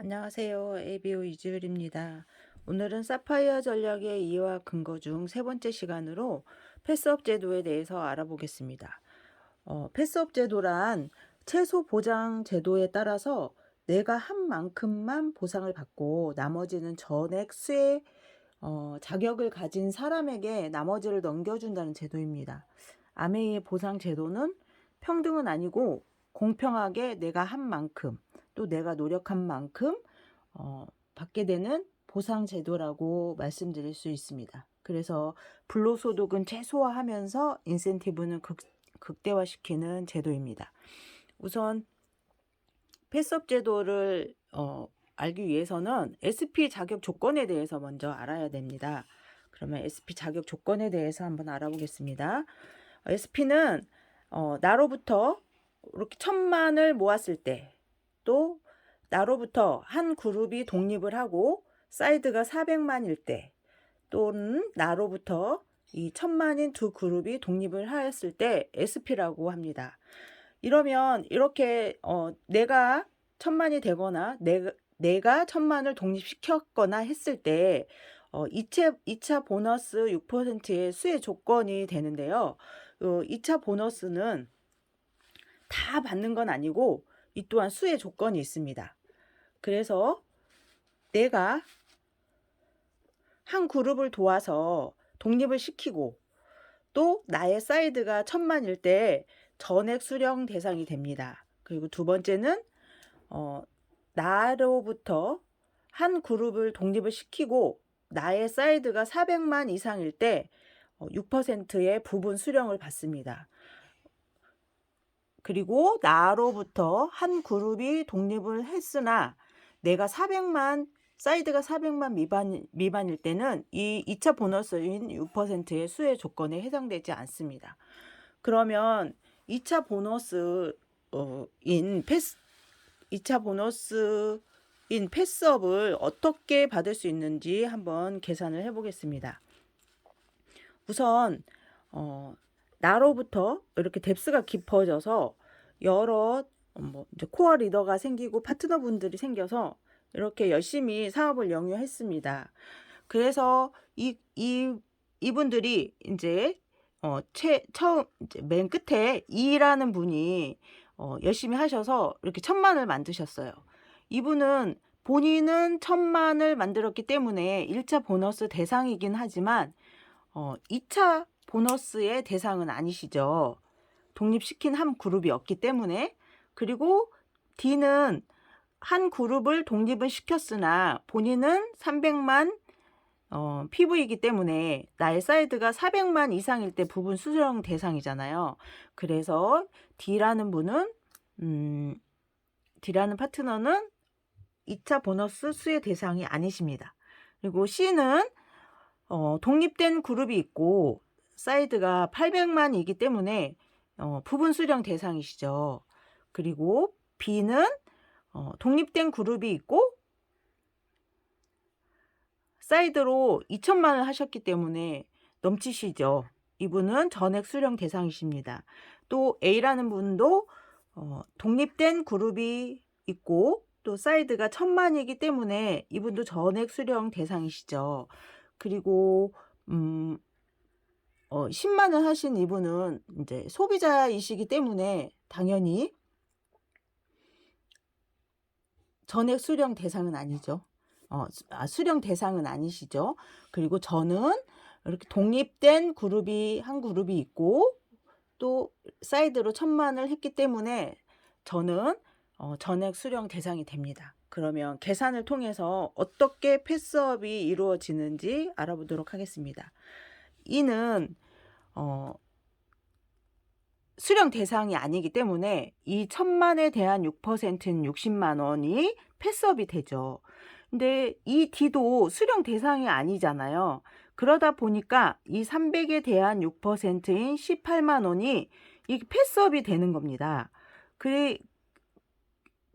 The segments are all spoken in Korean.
안녕하세요. ABO 이주율입니다. 오늘은 사파이어 전략의 이해와 근거 중 세 번째 시간으로 패스업 제도에 대해서 알아보겠습니다. 패스업 제도란 최소 보장 제도에 따라서 내가 한 만큼만 보상을 받고 나머지는 전액 수혜 자격을 가진 사람에게 나머지를 넘겨준다는 제도입니다. 아메이의 보상 제도는 평등은 아니고 공평하게 내가 한 만큼 또 내가 노력한 만큼 받게 되는 보상 제도라고 말씀드릴 수 있습니다. 그래서 불로소득은 최소화하면서 인센티브는 극대화시키는 제도입니다. 우선 패스업 제도를 알기 위해서는 SP 자격 조건에 대해서 먼저 알아야 됩니다. 그러면 SP 자격 조건에 대해서 한번 알아보겠습니다. SP는 나로부터 이렇게 1,000만을 모았을 때, 또 나로부터 한 그룹이 독립을 하고 사이드가 400만일 때, 또는 나로부터 이 1,000만인 두 그룹이 독립을 하였을 때 SP라고 합니다. 이러면 이렇게 내가 1,000만이 되거나 내가 1,000만을 독립시켰거나 했을 때 2차 보너스 6%의 수혜 조건이 되는데요. 2차 보너스는 다 받는 건 아니고 이 또한 수혜 조건이 있습니다. 그래서 내가 한 그룹을 도와서 독립을 시키고 또 나의 사이드가 1,000만일 때 전액 수령 대상이 됩니다. 그리고 두 번째는 나로부터 한 그룹을 독립을 시키고 나의 사이드가 400만 이상일 때 6%의 부분 수령을 받습니다. 그리고 나로부터 한 그룹이 독립을 했으나 내가 400만 사이드가 400만 미만일 때는 이 2차 보너스인 6%의 수혜 조건에 해당되지 않습니다. 그러면 2차 보너스인 2차 보너스인 패스업을 어떻게 받을 수 있는지 한번 계산을 해보겠습니다. 우선 나로부터 이렇게 뎁스가 깊어져서 여러 이제 코어 리더가 생기고 파트너분들이 생겨서 이렇게 열심히 사업을 영위했습니다. 그래서 이분들이 이제 처음 이제 맨 끝에 이라는 분이 열심히 하셔서 이렇게 1,000만을 만드셨어요. 이분은 본인은 1,000만을 만들었기 때문에 1차 보너스 대상이긴 하지만 2차 보너스의 대상은 아니시죠. 독립시킨 한 그룹이 없기 때문에. 그리고 D는 한 그룹을 독립을 시켰으나 본인은 300만 PV이기 때문에 나의 사이드가 400만 이상일 때 부분 수령 대상이잖아요. 그래서 D라는 분은 D라는 파트너는 2차 보너스 수혜 대상이 아니십니다. 그리고 C는 독립된 그룹이 있고 사이드가 800만이기 때문에 부분 수령 대상이시죠. 그리고 B는 독립된 그룹이 있고 사이드로 2,000만을 하셨기 때문에 넘치시죠. 이분은 전액 수령 대상이십니다. 또 A라는 분도 독립된 그룹이 있고 또 사이드가 1,000만이기 때문에 이분도 전액 수령 대상이시죠. 그리고 10만을 하신 이분은 이제 소비자이시기 때문에 당연히 전액 수령 대상은 아니죠. 수령 대상은 아니시죠. 그리고 저는 이렇게 독립된 그룹이 한 그룹이 있고 또 사이드로 1,000만을 했기 때문에 저는 전액 수령 대상이 됩니다. 그러면 계산을 통해서 어떻게 패스업이 이루어지는지 알아보도록 하겠습니다. 이는 수령 대상이 아니기 때문에 이 1,000만에 대한 6%는 60만 원이 패스업이 되죠. 근데 이 D도 수령 대상이 아니잖아요. 그러다 보니까 이 300에 대한 6%인 18만 원이 이게 패스업이 되는 겁니다. 그래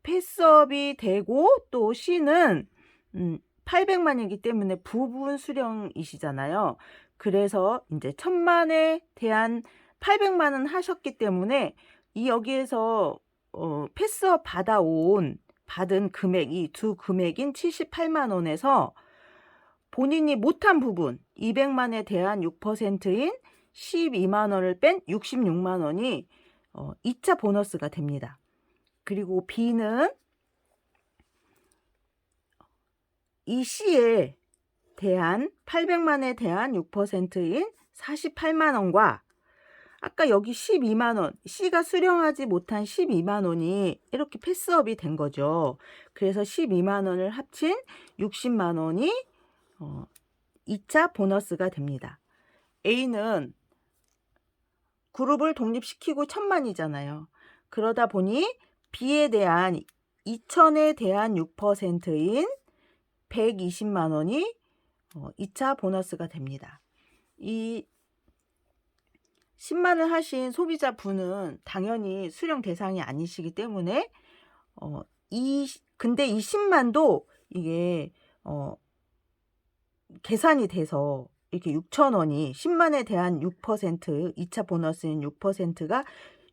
패스업이 되고 또 C는 800만이기 때문에 부분 수령이시잖아요. 그래서 이제 1,000만에 대한 800만은 하셨기 때문에 이 여기에서 패스업 받아온 받은 금액, 이 두 금액인 78만 원에서 본인이 못한 부분 200만에 대한 6%인 12만 원을 뺀 66만 원이 2차 보너스가 됩니다. 그리고 B는 이 C에 대한 800만에 대한 6%인 48만 원과 아까 여기 12만 원, C가 수령하지 못한 12만 원이 이렇게 패스업이 된 거죠. 그래서 12만 원을 합친 60만 원이 2차 보너스가 됩니다. A는 그룹을 독립시키고 1000만이잖아요. 그러다 보니 B에 대한 2000에 대한 6%인 120만 원이 2차 보너스가 됩니다. 이 10만을 하신 소비자분은 당연히 수령 대상이 아니시기 때문에 근데 이 10만도 이게 계산이 돼서 이렇게 6,000원이 10만에 대한 6%, 2차 보너스인 6%가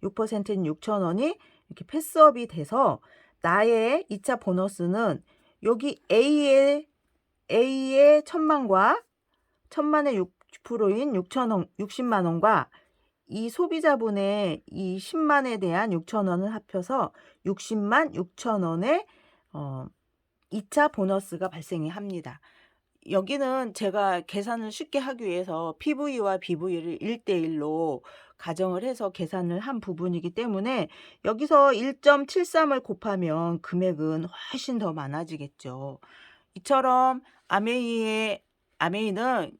6%인 6,000원이 이렇게 패스업이 돼서 나의 2차 보너스는 여기 A의 1000만과 1000만의 6%인 60만 원과 이 소비자분의 이 10만에 대한 6,000원을 합쳐서 60만 6천원의 2차 보너스가 발생이 합니다. 여기는 제가 계산을 쉽게 하기 위해서 PV와 BV를 1대1로 가정을 해서 계산을 한 부분이기 때문에 여기서 1.73을 곱하면 금액은 훨씬 더 많아지겠죠. 이처럼 아메이는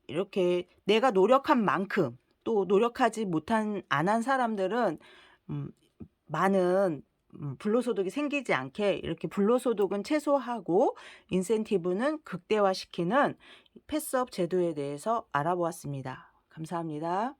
이렇게 내가 노력한 만큼 또 노력하지 안 한 사람들은 많은 불로소득이 생기지 않게 이렇게 불로소득은 최소화하고 인센티브는 극대화시키는 패스업 제도에 대해서 알아보았습니다. 감사합니다.